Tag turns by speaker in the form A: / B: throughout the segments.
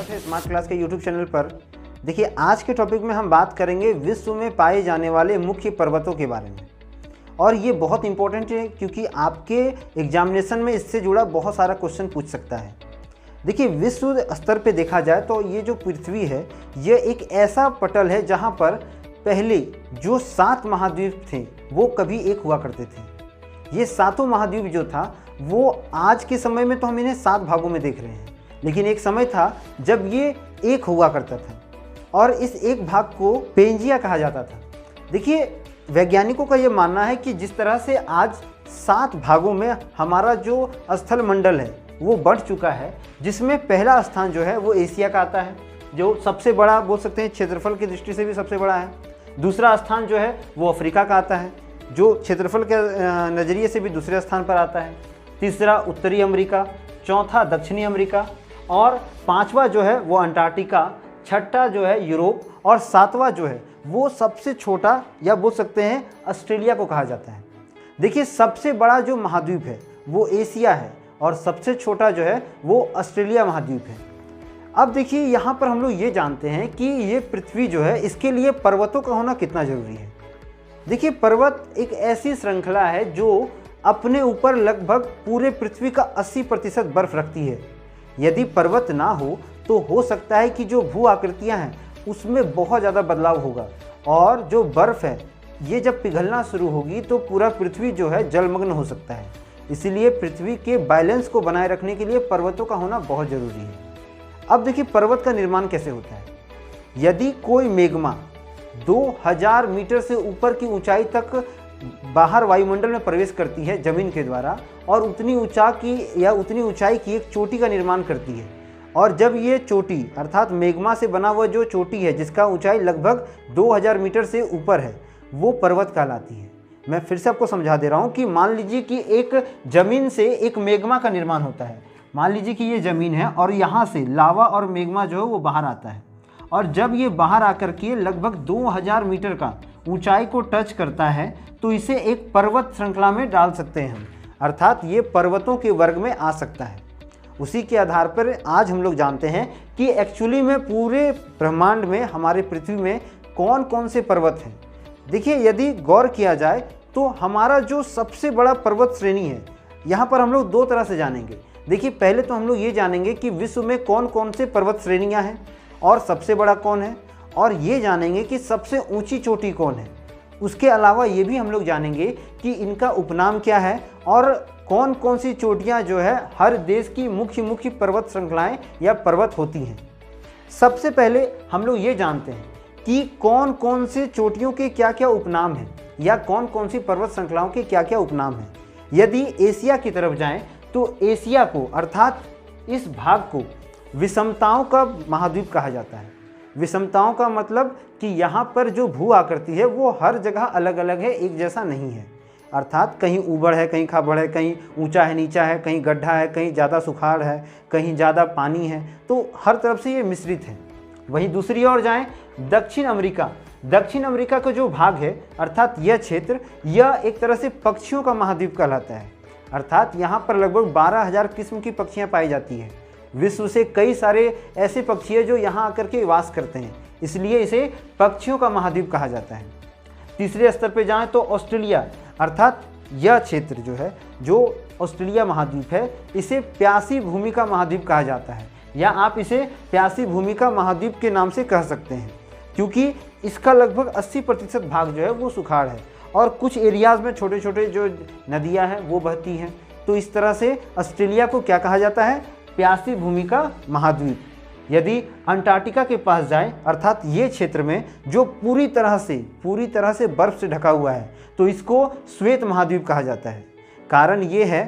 A: स्वागत है smart class के यूट्यूब चैनल पर। देखिए, आज के टॉपिक में हम बात करेंगे विश्व में पाए जाने वाले मुख्य पर्वतों के बारे में। और ये बहुत इंपॉर्टेंट है क्योंकि आपके एग्जामिनेशन में इससे जुड़ा बहुत सारा क्वेश्चन पूछ सकता है। देखिए, विश्व स्तर पे देखा जाए तो ये जो पृथ्वी है ये एक ऐसा पटल है जहाँ पर पहले जो 7 महाद्वीप थे वो कभी एक हुआ करते थे। ये सातों महाद्वीप जो था वो आज के समय में तो हम इन्हें 7 भागों में देख रहे हैं, लेकिन एक समय था जब ये एक हुआ करता था और इस एक भाग को पेंजिया कहा जाता था। देखिए, वैज्ञानिकों का ये मानना है कि जिस तरह से आज 7 भागों में हमारा जो स्थल मंडल है वो बढ़ चुका है, जिसमें पहला स्थान जो है वो एशिया का आता है, जो सबसे बड़ा बोल सकते हैं, क्षेत्रफल की दृष्टि से भी सबसे बड़ा है। दूसरा स्थान जो है वो अफ्रीका का आता है, जो क्षेत्रफल के नज़रिए से भी दूसरे स्थान पर आता है। तीसरा उत्तरी अमेरिका, चौथा दक्षिणी अमेरिका और पांचवा जो है वो अंटार्कटिका, छठा जो है यूरोप और सातवां जो है वो सबसे छोटा या बोल सकते हैं ऑस्ट्रेलिया को कहा जाता है। देखिए, सबसे बड़ा जो महाद्वीप है वो एशिया है और सबसे छोटा जो है वो ऑस्ट्रेलिया महाद्वीप है। अब देखिए, यहाँ पर हम लोग ये जानते हैं कि ये पृथ्वी जो है इसके लिए पर्वतों का होना कितना ज़रूरी है। देखिए, पर्वत एक ऐसी श्रृंखला है जो अपने ऊपर लगभग पूरे पृथ्वी का 80% बर्फ रखती है। यदि पर्वत ना हो तो सकता है कि जो भू आकृतियाँ हैं उसमें बहुत ज़्यादा बदलाव होगा और जो बर्फ़ है ये जब पिघलना शुरू होगी तो पूरा पृथ्वी जो है जलमग्न हो सकता है। इसीलिए पृथ्वी के बैलेंस को बनाए रखने के लिए पर्वतों का होना बहुत ज़रूरी है। अब देखिए, पर्वत का निर्माण कैसे होता है। यदि कोई मेग्मा 2000 मीटर से ऊपर की ऊंचाई तक बाहर वायुमंडल में प्रवेश करती है जमीन के द्वारा और उतनी ऊंचाई की एक चोटी का निर्माण करती है, और जब ये चोटी अर्थात मेग्मा से बना हुआ जो चोटी है जिसका ऊंचाई लगभग 2000 मीटर से ऊपर है वो पर्वत कहलाती है। मैं फिर से आपको समझा दे रहा हूँ कि मान लीजिए कि एक जमीन से एक मेग्मा का निर्माण होता है। मान लीजिए कि ये ज़मीन है और यहाँ से लावा और मेग्मा जो है वो बाहर आता है, और जब ये बाहर आकर के लगभग 2000 मीटर का ऊंचाई को टच करता है तो इसे एक पर्वत श्रृंखला में डाल सकते हैं हम, अर्थात ये पर्वतों के वर्ग में आ सकता है। उसी के आधार पर आज हम लोग जानते हैं कि एक्चुअली में पूरे ब्रह्मांड में हमारे पृथ्वी में कौन कौन से पर्वत हैं। देखिए, यदि गौर किया जाए तो हमारा जो सबसे बड़ा पर्वत श्रेणी है यहाँ पर हम लोग 2 तरह से जानेंगे। देखिए, पहले तो हम लोग ये जानेंगे कि विश्व में कौन कौन से पर्वत श्रेणियाँ हैं और सबसे बड़ा कौन है, और ये जानेंगे कि सबसे ऊंची चोटी कौन है। उसके अलावा ये भी हम लोग जानेंगे कि इनका उपनाम क्या है और कौन कौन सी चोटियाँ जो है हर देश की मुख्य पर्वत श्रृंखलाएँ या पर्वत होती हैं। सबसे पहले हम लोग ये जानते हैं कि कौन कौन से चोटियों के क्या क्या उपनाम हैं या कौन कौन सी पर्वत श्रृंखलाओं के क्या क्या उपनाम हैं। यदि एशिया की तरफ जाएँ तो एशिया को अर्थात इस भाग को विषमताओं का महाद्वीप कहा जाता है। विषमताओं का मतलब कि यहाँ पर जो भू आकृति है वो हर जगह अलग अलग है, एक जैसा नहीं है। अर्थात कहीं ऊबड़ है, कहीं खाबड़ है, कहीं ऊंचा है, नीचा है, कहीं गड्ढा है, कहीं ज़्यादा सुखाड़ है, कहीं ज़्यादा पानी है, तो हर तरफ से ये मिश्रित है। वहीं दूसरी ओर जाएँ, दक्षिण अमेरिका का जो भाग है अर्थात यह क्षेत्र, यह एक तरह से पक्षियों का महाद्वीप कहलाता है। अर्थात यहाँ पर लगभग 12,000 किस्म की पक्षियाँ पाई जाती हैं। विश्व से कई सारे ऐसे पक्षी हैं जो यहाँ आकर के वास करते हैं, इसलिए इसे पक्षियों का महाद्वीप कहा जाता है। तीसरे स्तर पे जाएं तो ऑस्ट्रेलिया अर्थात यह क्षेत्र जो है, जो ऑस्ट्रेलिया महाद्वीप है, इसे प्यासी भूमि का महाद्वीप कहा जाता है, या आप इसे प्यासी भूमि का महाद्वीप के नाम से कह सकते हैं, क्योंकि इसका लगभग 80% भाग जो है वो सुखाड़ है और कुछ एरियाज़ में छोटे छोटे जो नदियाँ हैं वो बहती हैं। तो इस तरह से ऑस्ट्रेलिया को क्या कहा जाता है, प्यासी भूमि का महाद्वीप। यदि अंटार्कटिका के पास जाए अर्थात ये क्षेत्र में जो पूरी तरह से बर्फ से ढका हुआ है तो इसको श्वेत महाद्वीप कहा जाता है। कारण ये है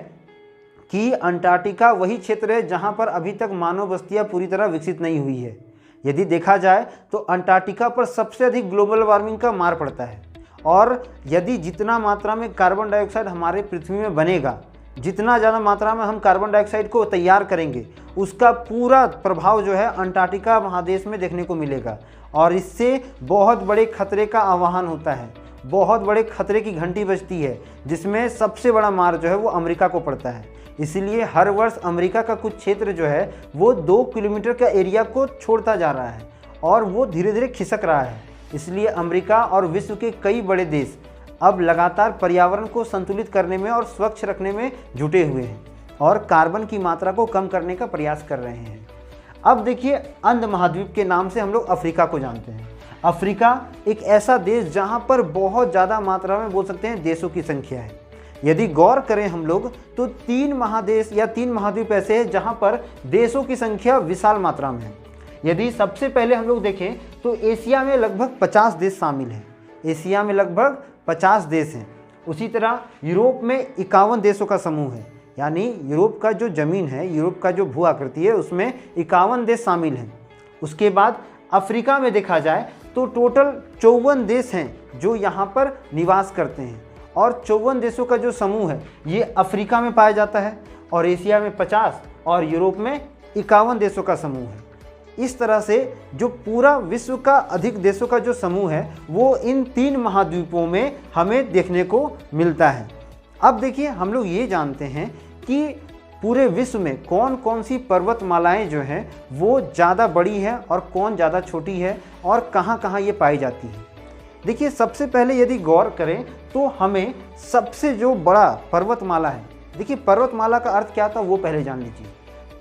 A: कि अंटार्कटिका वही क्षेत्र है जहाँ पर अभी तक मानव बस्तियाँ पूरी तरह विकसित नहीं हुई है। यदि देखा जाए तो अंटार्कटिका पर सबसे अधिक ग्लोबल वार्मिंग का मार पड़ता है, और यदि जितना मात्रा में कार्बन डाइऑक्साइड हमारे पृथ्वी में बनेगा, जितना ज़्यादा मात्रा में हम कार्बन डाइऑक्साइड को तैयार करेंगे, उसका पूरा प्रभाव जो है अंटार्कटिका महादेश में देखने को मिलेगा, और इससे बहुत बड़े खतरे का आह्वान होता है, बहुत बड़े खतरे की घंटी बजती है, जिसमें सबसे बड़ा मार जो है वो अमेरिका को पड़ता है। इसलिए हर वर्ष अमेरिका का कुछ क्षेत्र जो है वो 2 किलोमीटर का एरिया को छोड़ता जा रहा है और वो धीरे धीरे खिसक रहा है। इसलिए अमेरिका और विश्व के कई बड़े देश अब लगातार पर्यावरण को संतुलित करने में और स्वच्छ रखने में जुटे हुए हैं और कार्बन की मात्रा को कम करने का प्रयास कर रहे हैं। अब देखिए, अंध महाद्वीप के नाम से हम लोग अफ्रीका को जानते हैं। अफ्रीका एक ऐसा देश जहां पर बहुत ज़्यादा मात्रा में बोल सकते हैं देशों की संख्या है। यदि गौर करें हम लोग तो 3 महादेश या 3 महाद्वीप ऐसे हैं जहां पर देशों की संख्या विशाल मात्रा में है। यदि सबसे पहले हम लोग देखें तो एशिया में लगभग 50 देश शामिल हैं। एशिया में लगभग 50 देश हैं। उसी तरह यूरोप में 51 देशों का समूह है, यानी यूरोप का जो ज़मीन है, यूरोप का जो भू आकृति है, उसमें 51 देश शामिल हैं। उसके बाद अफ्रीका में देखा जाए तो टोटल 54 देश हैं जो यहाँ पर निवास करते हैं और 54 देशों का जो समूह है ये अफ्रीका में पाया जाता है और एशिया में 50 और यूरोप में 51 देशों का समूह है। इस तरह से जो पूरा विश्व का अधिक देशों का जो समूह है वो इन 3 महाद्वीपों में हमें देखने को मिलता है। अब देखिए, हम लोग ये जानते हैं कि पूरे विश्व में कौन कौन सी पर्वतमालाएं जो हैं वो ज़्यादा बड़ी है और कौन ज़्यादा छोटी है और कहाँ कहाँ ये पाई जाती है। देखिए, सबसे पहले यदि गौर करें तो हमें सबसे जो बड़ा पर्वतमाला है, देखिए पर्वतमाला का अर्थ क्या था वो पहले जान लीजिए।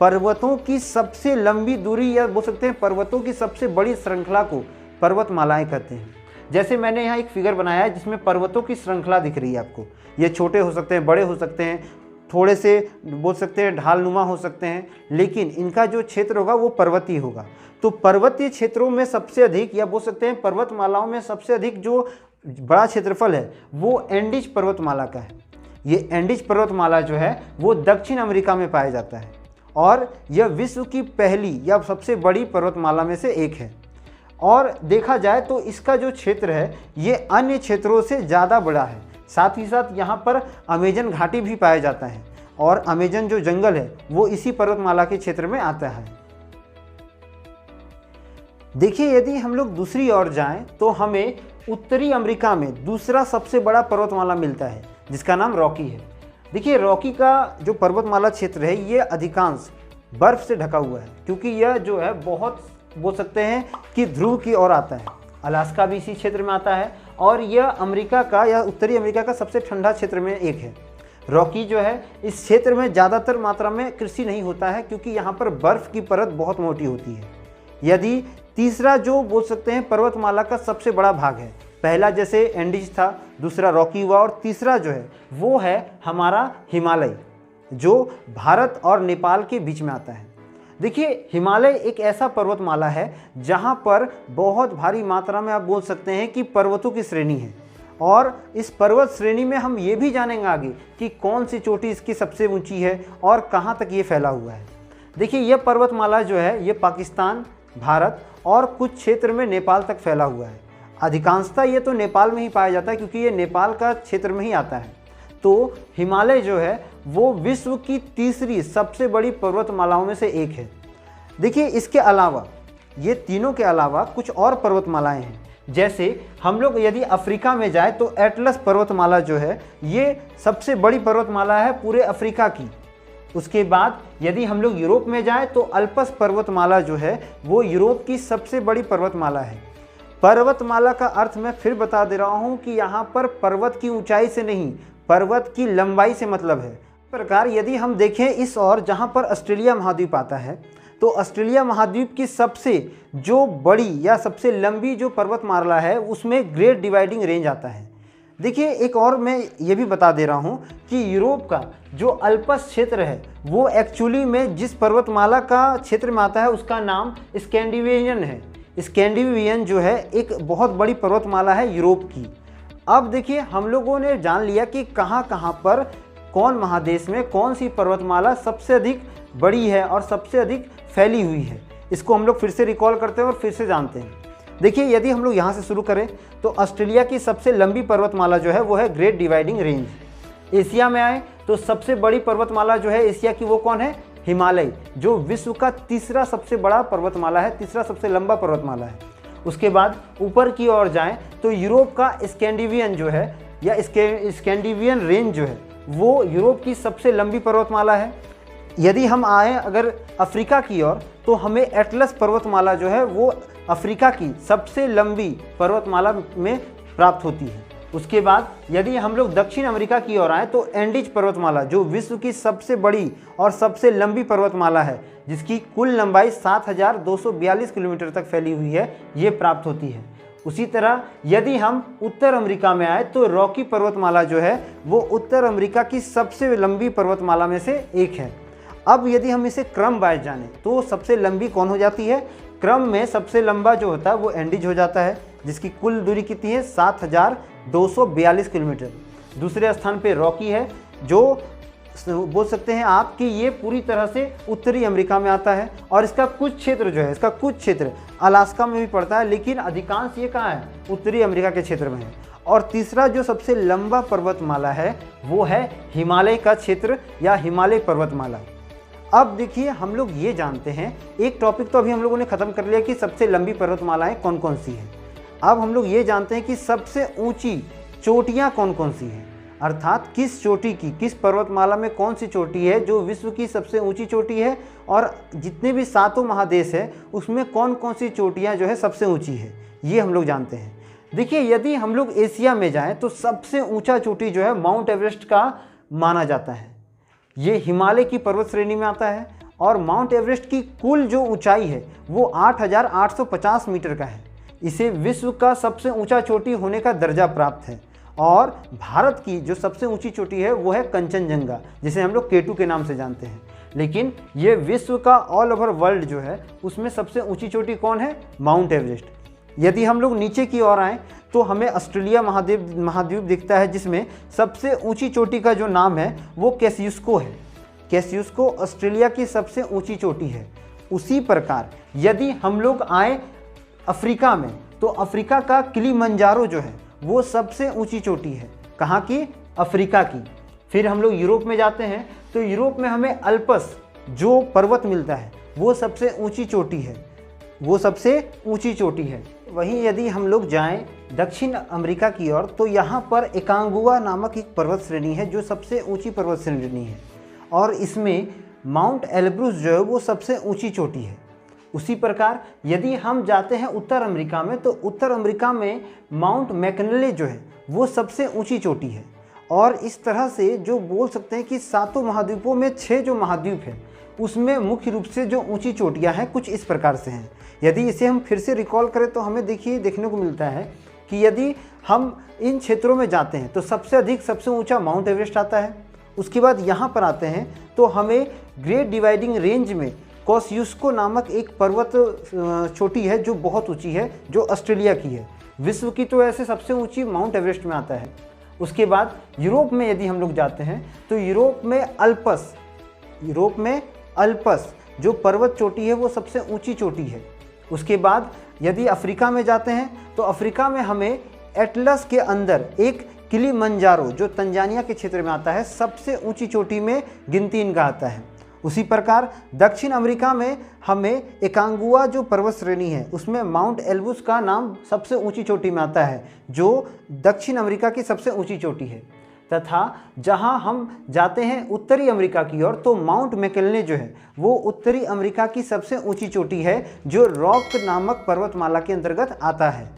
A: पर्वतों की सबसे लंबी दूरी या बोल सकते हैं पर्वतों की सबसे बड़ी श्रृंखला को पर्वतमालाएं कहते हैं। जैसे मैंने यहाँ एक फिगर बनाया है जिसमें पर्वतों की श्रृंखला दिख रही है आपको। ये छोटे हो सकते हैं, बड़े हो सकते हैं, थोड़े से बोल सकते हैं ढालनुमा हो सकते हैं, लेकिन इनका जो क्षेत्र होगा वो पर्वतीय होगा। तो पर्वतीय क्षेत्रों में सबसे अधिक या बोल सकते हैं पर्वतमालाओं में सबसे अधिक जो बड़ा क्षेत्रफल है वो एंडीज पर्वतमाला का है। ये एंडीज पर्वतमाला जो है वो दक्षिण अमेरिका में पाया जाता है और यह विश्व की पहली या सबसे बड़ी पर्वतमाला में से एक है। और देखा जाए तो इसका जो क्षेत्र है ये अन्य क्षेत्रों से ज़्यादा बड़ा है। साथ ही साथ यहाँ पर अमेजन घाटी भी पाया जाता है और अमेजन जो जंगल है वो इसी पर्वतमाला के क्षेत्र में आता है। देखिए, यदि हम लोग दूसरी ओर जाएं तो हमें उत्तरी अमेरिका में दूसरा सबसे बड़ा पर्वतमाला मिलता है जिसका नाम रॉकी है। देखिए, रॉकी का जो पर्वतमाला क्षेत्र है ये अधिकांश बर्फ़ से ढका हुआ है क्योंकि यह जो है बहुत बोल सकते हैं कि ध्रुव की ओर आता है। अलास्का भी इसी क्षेत्र में आता है और यह अमेरिका का या उत्तरी अमेरिका का सबसे ठंडा क्षेत्र में एक है। रॉकी जो है इस क्षेत्र में ज़्यादातर मात्रा में कृषि नहीं होता है क्योंकि यहाँ पर बर्फ़ की परत बहुत मोटी होती है। यदि तीसरा जो बोल सकते हैं पर्वतमाला का सबसे बड़ा भाग है, पहला जैसे एंडीज था, दूसरा रॉकी हुआ और तीसरा जो है वो है हमारा हिमालय जो भारत और नेपाल के बीच में आता है। देखिए, हिमालय एक ऐसा पर्वतमाला है जहाँ पर बहुत भारी मात्रा में आप बोल सकते हैं कि पर्वतों की श्रेणी है और इस पर्वत श्रेणी में हम ये भी जानेंगे आगे कि कौन सी चोटी इसकी सबसे ऊंची है और कहाँ तक ये फैला हुआ है। देखिए, यह पर्वतमाला जो है ये पाकिस्तान, भारत और कुछ क्षेत्र में नेपाल तक फैला हुआ है। अधिकांशतः ये तो नेपाल में ही पाया जाता है क्योंकि ये नेपाल का क्षेत्र में ही आता है। तो हिमालय जो है वो विश्व की तीसरी सबसे बड़ी पर्वतमालाओं में से एक है। देखिए, इसके अलावा ये तीनों के अलावा कुछ और पर्वतमालाएं हैं। जैसे हम लोग यदि अफ्रीका में जाए तो एटलस पर्वतमाला जो है ये सबसे बड़ी पर्वतमाला है पूरे अफ्रीका की। उसके बाद यदि हम लोग यूरोप में जाए तो अल्पस पर्वतमाला जो है वो यूरोप की सबसे बड़ी पर्वतमाला है। पर्वतमाला का अर्थ मैं फिर बता दे रहा हूँ कि यहाँ पर पर्वत की ऊंचाई से नहीं, पर्वत की लंबाई से मतलब है। इस प्रकार यदि हम देखें इस ओर जहाँ पर ऑस्ट्रेलिया महाद्वीप आता है तो ऑस्ट्रेलिया महाद्वीप की सबसे जो बड़ी या सबसे लंबी जो पर्वतमाला है उसमें ग्रेट डिवाइडिंग रेंज आता है। देखिए, एक और मैं ये भी बता दे रहा हूँ कि यूरोप का जो अल्पस क्षेत्र है वो एक्चुअली में जिस पर्वतमाला का क्षेत्र में आता है उसका नाम स्कैंडिनेवियन है। स्कैंडिनेवियन जो है एक बहुत बड़ी पर्वतमाला है यूरोप की। अब देखिए, हम लोगों ने जान लिया कि कहाँ कहाँ पर कौन महादेश में कौन सी पर्वतमाला सबसे अधिक बड़ी है और सबसे अधिक फैली हुई है। इसको हम लोग फिर से रिकॉल करते हैं और फिर से जानते हैं। देखिए, यदि हम लोग यहाँ से शुरू करें तो ऑस्ट्रेलिया की सबसे लंबी पर्वतमाला जो है वो है ग्रेट डिवाइडिंग रेंज। एशिया में आए तो सबसे बड़ी पर्वतमाला जो है एशिया की वो कौन है? हिमालय, जो विश्व का तीसरा सबसे बड़ा पर्वतमाला है, तीसरा सबसे लंबा पर्वतमाला है। उसके बाद ऊपर की ओर जाएं तो यूरोप का स्कैंडिनेवियन जो है या स्कैंडिनेवियन रेंज जो है वो यूरोप की सबसे लंबी पर्वतमाला है। यदि हम आए अगर अफ्रीका की ओर, तो हमें एटलस पर्वतमाला जो है वो अफ्रीका की सबसे लंबी पर्वतमाला में प्राप्त होती है। उसके बाद यदि हम लोग दक्षिण अमेरिका की ओर आए तो एंडीज पर्वतमाला, जो विश्व की सबसे बड़ी और सबसे लंबी पर्वतमाला है, जिसकी कुल लंबाई 7,242 किलोमीटर तक फैली हुई है, ये प्राप्त होती है। उसी तरह यदि हम उत्तर अमेरिका में आए तो रॉकी पर्वतमाला जो है वो उत्तर अमेरिका की सबसे लंबी पर्वतमाला में से एक है। अब यदि हम इसे क्रम वाइज जाने तो सबसे लंबी कौन हो जाती है? क्रम में सबसे लंबा जो होता है वो एंडीज हो जाता है, जिसकी कुल दूरी कितनी है? 7,242 किलोमीटर। दूसरे स्थान पे रॉकी है, जो बोल सकते हैं आप कि ये पूरी तरह से उत्तरी अमेरिका में आता है और इसका कुछ क्षेत्र जो है, इसका कुछ क्षेत्र अलास्का में भी पड़ता है, लेकिन अधिकांश ये कहाँ है? उत्तरी अमेरिका के क्षेत्र में है। और तीसरा जो सबसे लंबा पर्वतमाला है वो है हिमालय का क्षेत्र या हिमालय पर्वतमाला। अब देखिए, हम लोग ये जानते हैं, एक टॉपिक तो अभी हम लोगों ने ख़त्म कर लिया कि सबसे लंबी पर्वतमालाएं कौन कौन सी हैं। अब हम लोग ये जानते हैं कि सबसे ऊंची चोटियां कौन कौन सी हैं, अर्थात किस चोटी की, किस पर्वतमाला में कौन सी चोटी है जो विश्व की सबसे ऊंची चोटी है, और जितने भी 7 महादेश है उसमें कौन कौन सी चोटियाँ जो है सबसे ऊँची है, ये हम लोग जानते हैं। देखिए, यदि हम लोग एशिया में जाएँ तो सबसे ऊँचा चोटी जो है माउंट एवरेस्ट का माना जाता है। ये हिमालय की पर्वत श्रेणी में आता है और माउंट एवरेस्ट की कुल जो ऊंचाई है वो 8,850 मीटर का है। इसे विश्व का सबसे ऊंचा चोटी होने का दर्जा प्राप्त है। और भारत की जो सबसे ऊंची चोटी है वो है कंचनजंगा, जिसे हम लोग K2 के नाम से जानते हैं। लेकिन ये विश्व का ऑल ओवर वर्ल्ड जो है उसमें सबसे ऊंची चोटी कौन है? Mount Everest. यदि हम लोग नीचे की ओर आएँ तो हमें ऑस्ट्रेलिया महाद्वीप दिखता है, जिसमें सबसे ऊंची चोटी का जो नाम है वो कैसियुस्को है। कैसियुस्को ऑस्ट्रेलिया की सबसे ऊंची चोटी है। उसी प्रकार यदि हम लोग आए अफ्रीका में तो अफ्रीका का किलिमंजारो जो है वो सबसे ऊंची चोटी है। कहाँ की? अफ्रीका की। फिर हम लोग यूरोप में जाते हैं तो यूरोप में हमें अल्पस जो पर्वत मिलता है वो सबसे ऊंची चोटी है, वो सबसे ऊंची चोटी है। वहीं यदि हम लोग जाएं दक्षिण अमेरिका की ओर तो यहाँ पर एकांगुआ नामक एक पर्वत श्रेणी है जो सबसे ऊंची पर्वत श्रेणी है, और इसमें माउंट एल्ब्रूस जो है वो सबसे ऊंची चोटी है। उसी प्रकार यदि हम जाते हैं उत्तर अमेरिका में तो उत्तर अमेरिका में माउंट मैकनले जो है वो सबसे ऊंची चोटी है। और इस तरह से जो बोल सकते हैं कि 7 महाद्वीपों में 6 जो महाद्वीप हैं उसमें मुख्य रूप से जो ऊंची चोटियां हैं कुछ इस प्रकार से हैं। यदि इसे हम फिर से रिकॉल करें तो हमें देखने को मिलता है कि यदि हम इन क्षेत्रों में जाते हैं तो सबसे अधिक सबसे ऊंचा माउंट एवरेस्ट आता है। उसके बाद यहाँ पर आते हैं तो हमें ग्रेट डिवाइडिंग रेंज में कोसियुस्को नामक एक पर्वत चोटी है जो बहुत ऊंची है, जो ऑस्ट्रेलिया की है। विश्व की तो ऐसे सबसे ऊंची माउंट एवरेस्ट में आता है। उसके बाद यूरोप में यदि हम लोग जाते हैं तो यूरोप में अल्पस जो पर्वत चोटी है वो सबसे ऊंची चोटी है। उसके बाद यदि अफ्रीका में जाते हैं तो अफ्रीका में हमें एटलस के अंदर एक किलिमंजारो जो तंजानिया के क्षेत्र में आता है सबसे ऊंची चोटी में गिनती इनका आता है। उसी प्रकार दक्षिण अमेरिका में हमें एकांगुआ जो पर्वत श्रेणी है उसमें माउंट एल्ब्रूस का नाम सबसे ऊंची चोटी में आता है, जो दक्षिण अमेरिका की सबसे ऊंची चोटी है। तथा जहां हम जाते हैं उत्तरी अमेरिका की ओर तो माउंट मैकनले जो है वो उत्तरी अमेरिका की सबसे ऊंची चोटी है जो रॉक नामक पर्वतमाला के अंतर्गत आता है।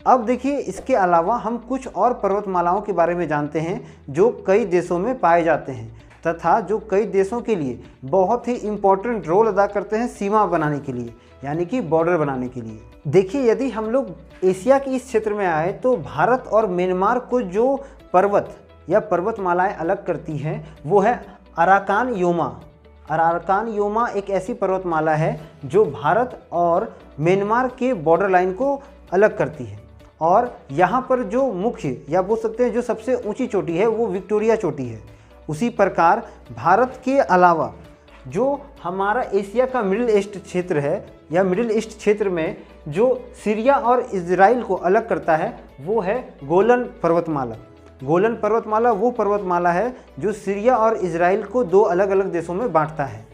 A: अब देखिए, इसके अलावा हम कुछ और पर्वतमालाओं के बारे में जानते हैं जो कई देशों में पाए जाते हैं तथा जो कई देशों के लिए बहुत ही इम्पोर्टेंट रोल अदा करते हैं सीमा बनाने के लिए, यानी कि बॉर्डर बनाने के लिए। देखिए, यदि हम लोग एशिया के इस क्षेत्र में आए तो भारत और म्यांमार को जो पर्वत या पर्वतमालाएं अलग करती हैं वो है अराकान योमा। अराकान योमा एक ऐसी पर्वतमाला है जो भारत और म्यांमार के बॉर्डर लाइन को अलग करती है। और यहाँ पर जो मुख्य या बोल सकते हैं जो सबसे ऊंची चोटी है वो विक्टोरिया चोटी है। उसी प्रकार भारत के अलावा जो हमारा एशिया का मिडिल ईस्ट क्षेत्र है या मिडिल ईस्ट क्षेत्र में जो सीरिया और इजराइल को अलग करता है वो है गोलन पर्वतमाला। गोलन पर्वतमाला वो पर्वतमाला है जो सीरिया और इजराइल को 2 अलग अलग देशों में बांटता है।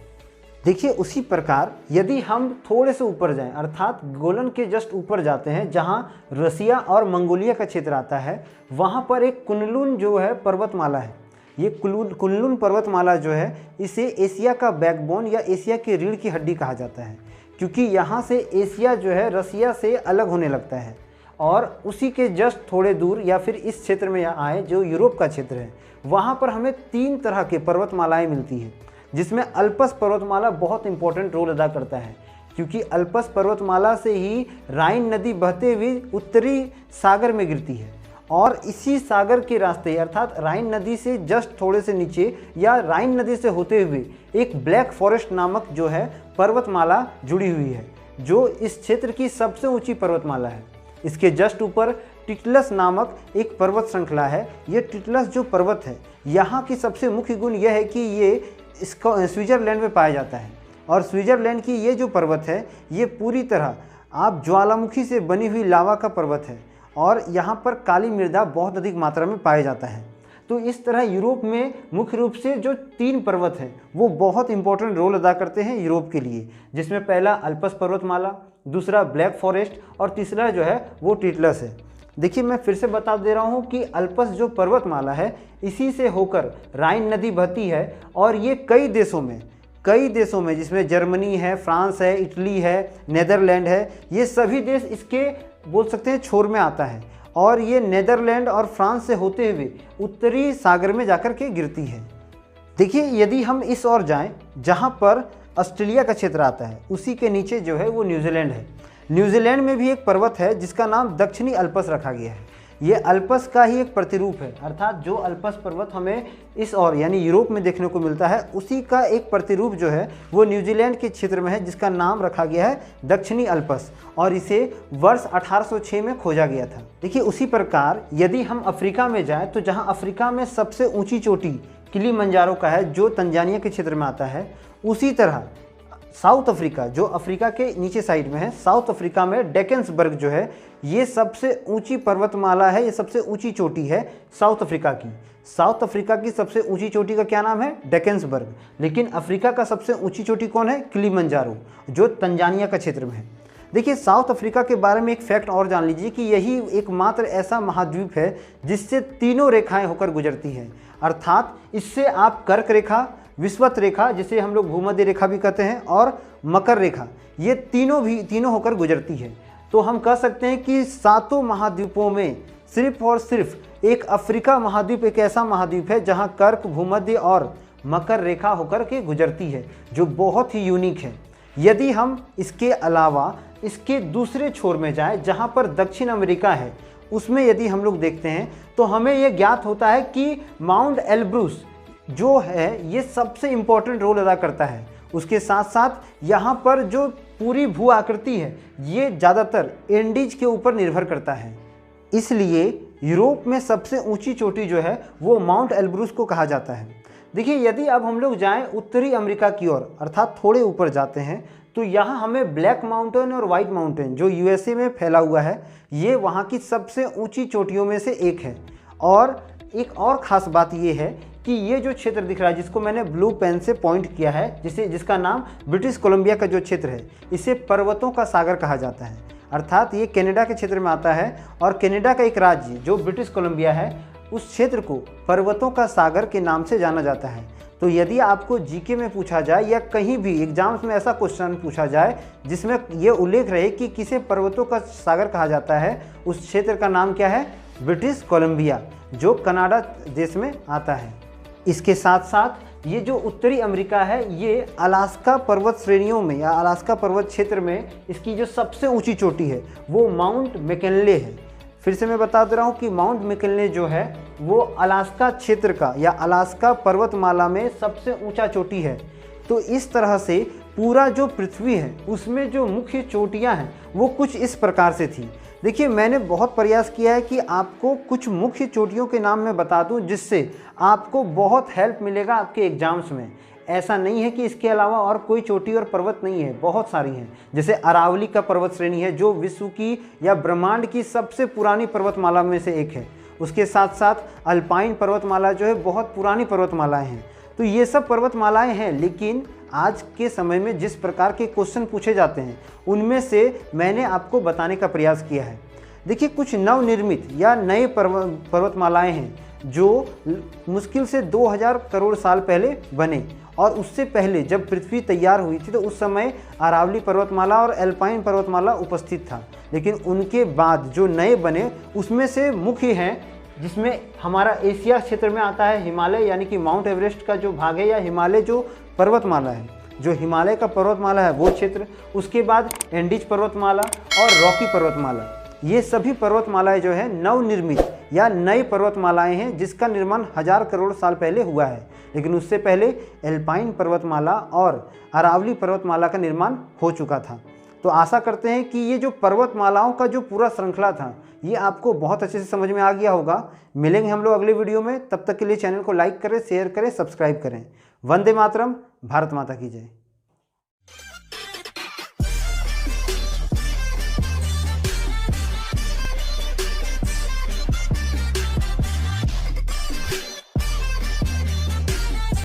A: देखिए, उसी प्रकार यदि हम थोड़े से ऊपर जाएं अर्थात गोलन के जस्ट ऊपर जाते हैं जहां रसिया और मंगोलिया का क्षेत्र आता है, वहां पर एक कुनलुन जो है पर्वतमाला है ये कुनलुन पर्वतमाला जो है इसे एशिया का बैकबोन या एशिया की रीढ़ की हड्डी कहा जाता है, क्योंकि यहाँ से एशिया जो है रसिया से अलग होने लगता है और उसी के जस्ट थोड़े दूर या फिर इस क्षेत्र में आए जो यूरोप का क्षेत्र है, वहाँ पर हमें 3 तरह के पर्वतमालाएँ मिलती हैं, जिसमें अल्पस पर्वतमाला बहुत इंपॉर्टेंट रोल अदा करता है, क्योंकि अल्पस पर्वतमाला से ही राइन नदी बहते हुए उत्तरी सागर में गिरती है और इसी सागर के रास्ते अर्थात राइन नदी से जस्ट थोड़े से नीचे या राइन नदी से होते हुए एक ब्लैक फॉरेस्ट नामक जो है पर्वतमाला जुड़ी हुई है, जो इस क्षेत्र की सबसे ऊंची पर्वतमाला है। इसके जस्ट ऊपर टिटलस नामक एक पर्वत श्रृंखला है। ये टिटलस जो पर्वत है, यहाँ की सबसे मुख्य गुण यह है कि ये इसका स्विट्ज़रलैंड में पाया जाता है और स्विट्ज़रलैंड की ये जो पर्वत है ये पूरी तरह आप ज्वालामुखी से बनी हुई लावा का पर्वत है और यहाँ पर काली मृदा बहुत अधिक मात्रा में पाया जाता है। तो इस तरह यूरोप में मुख्य रूप से जो 3 पर्वत हैं वो बहुत इंपॉर्टेंट रोल अदा करते हैं यूरोप के लिए, जिसमें पहला अल्पस पर्वतमाला, दूसरा ब्लैक फॉरेस्ट और तीसरा जो है वो टिटलस है। देखिए मैं फिर से बता दे रहा हूँ कि अल्पस जो पर्वतमाला है इसी से होकर राइन नदी बहती है और ये कई देशों में जिसमें जर्मनी है, फ्रांस है, इटली है, नेदरलैंड है, ये सभी देश इसके बोल सकते हैं छोर में आता है और ये नेदरलैंड और फ्रांस से होते हुए उत्तरी सागर में जाकर के गिरती है। देखिए यदि हम इस ओर जाएं जहाँ पर ऑस्ट्रेलिया का क्षेत्र आता है, उसी के नीचे जो है वो न्यूजीलैंड है। न्यूजीलैंड में भी एक पर्वत है जिसका नाम दक्षिणी अल्पस रखा गया है। ये अल्पस का ही एक प्रतिरूप है, अर्थात जो अल्पस पर्वत हमें इस ओर यानी यूरोप में देखने को मिलता है उसी का एक प्रतिरूप जो है वो न्यूजीलैंड के क्षेत्र में है, जिसका नाम रखा गया है दक्षिणी अल्पस और इसे वर्ष 1806 में खोजा गया था। देखिए उसी प्रकार यदि हम अफ्रीका में जाएं तो जहां अफ्रीका में सबसे ऊंची चोटी किलिमंजारो का है जो तंजानिया के क्षेत्र में आता है, उसी तरह साउथ अफ्रीका जो अफ्रीका के नीचे साइड में है, साउथ अफ्रीका में डेकेंसबर्ग जो है ये सबसे ऊंची पर्वतमाला है, ये सबसे ऊंची चोटी है साउथ अफ्रीका की। साउथ अफ्रीका की सबसे ऊंची चोटी का क्या नाम है? डेकेंसबर्ग। लेकिन अफ्रीका का सबसे ऊंची चोटी कौन है? किलिमंजारो जो तंजानिया का क्षेत्र में है। देखिए साउथ अफ्रीका के बारे में एक फैक्ट और जान लीजिए कि यही एकमात्र ऐसा महाद्वीप है जिससे तीनों रेखाएं होकर गुजरती हैं, अर्थात इससे आप कर्क रेखा, विषुवत रेखा जिसे हम लोग भूमध्य रेखा भी कहते हैं और मकर रेखा, ये तीनों होकर गुजरती है। तो हम कह सकते हैं कि 7 महाद्वीपों में सिर्फ और सिर्फ एक अफ्रीका महाद्वीप एक ऐसा महाद्वीप है जहां कर्क, भूमध्य और मकर रेखा होकर के गुजरती है, जो बहुत ही यूनिक है। यदि हम इसके अलावा इसके दूसरे छोर में जाएं जहां पर दक्षिण अमेरिका है, उसमें यदि हम लोग देखते हैं तो हमें यह ज्ञात होता है कि माउंट एल्ब्रूस जो है ये सबसे इम्पोर्टेंट रोल अदा करता है। उसके साथ साथ यहाँ पर जो पूरी भू आकृति है ये ज़्यादातर एंडीज के ऊपर निर्भर करता है, इसलिए यूरोप में सबसे ऊंची चोटी जो है वो माउंट एल्ब्रूस को कहा जाता है। देखिए यदि अब हम लोग जाएं उत्तरी अमेरिका की ओर अर्थात थोड़े ऊपर जाते हैं तो यहाँ हमें ब्लैक माउंटेन और वाइट माउंटेन जो यूएसए में फैला हुआ है ये वहाँ की सबसे ऊंची चोटियों में से एक है। और एक और ख़ास बात ये है कि ये जो क्षेत्र दिख रहा है जिसको मैंने ब्लू पेन से पॉइंट किया है, जिसका नाम ब्रिटिश कोलंबिया का जो क्षेत्र है, इसे पर्वतों का सागर कहा जाता है, अर्थात ये कनाडा के क्षेत्र में आता है और कनाडा का एक राज्य जो ब्रिटिश कोलंबिया है उस क्षेत्र को पर्वतों का सागर के नाम से जाना जाता है। तो यदि आपको जीके में पूछा जाए या कहीं भी एग्जाम्स में ऐसा क्वेश्चन पूछा जाए जिसमें ये उल्लेख रहे कि किसे पर्वतों का सागर कहा जाता है, उस क्षेत्र का नाम क्या है? ब्रिटिश कोलंबिया, जो कनाडा देश में आता है। इसके साथ साथ ये जो उत्तरी अमेरिका है ये अलास्का पर्वत श्रेणियों में या अलास्का पर्वत क्षेत्र में इसकी जो सबसे ऊंची चोटी है वो माउंट मैकिनले है। फिर से मैं बता दे रहा हूँ कि माउंट मैकिनले जो है वो अलास्का क्षेत्र का या अलास्का पर्वतमाला में सबसे ऊंचा चोटी है। तो इस तरह से पूरा जो पृथ्वी है उसमें जो मुख्य चोटियाँ हैं वो कुछ इस प्रकार से थी। देखिए मैंने बहुत प्रयास किया है कि आपको कुछ मुख्य चोटियों के नाम मैं बता दूं जिससे आपको बहुत हेल्प मिलेगा आपके एग्जाम्स में। ऐसा नहीं है कि इसके अलावा और कोई चोटी और पर्वत नहीं है, बहुत सारी हैं। जैसे अरावली का पर्वत श्रेणी है जो विश्व की या ब्रह्मांड की सबसे पुरानी पर्वतमाला में से एक है। उसके साथ साथ अल्पाइन पर्वतमाला जो है बहुत पुरानी पर्वतमालाएँ हैं। तो ये सब पर्वतमालाएँ हैं, लेकिन आज के समय में जिस प्रकार के क्वेश्चन पूछे जाते हैं उनमें से मैंने आपको बताने का प्रयास किया है। देखिए कुछ नवनिर्मित या नए पर्वतमालाएँ हैं जो मुश्किल से 2000 करोड़ साल पहले बने। और उससे पहले जब पृथ्वी तैयार हुई थी तो उस समय अरावली पर्वतमाला और एल्पाइन पर्वतमाला उपस्थित था, लेकिन उनके बाद जो नए बने उसमें से मुख्य हैं, जिसमें हमारा एशिया क्षेत्र में आता है हिमालय, यानी कि माउंट एवरेस्ट का जो भाग है, या हिमालय जो पर्वतमाला है, जो हिमालय का पर्वतमाला है वो क्षेत्र। उसके बाद एंडीज पर्वतमाला और रॉकी पर्वतमाला, ये सभी पर्वतमालाएं जो है नवनिर्मित या नई पर्वतमालाएं हैं, जिसका निर्माण 1000 करोड़ साल पहले हुआ है। लेकिन उससे पहले एल्पाइन पर्वतमाला और अरावली पर्वतमाला का निर्माण हो चुका था। तो आशा करते हैं कि ये जो पर्वतमालाओं का जो पूरा श्रृंखला था ये आपको बहुत अच्छे से समझ में आ गया होगा। मिलेंगे हम लोग अगले वीडियो में, तब तक के लिए चैनल को लाइक करें, शेयर करें, सब्सक्राइब करें। वंदे मातरम, भारत माता की जय।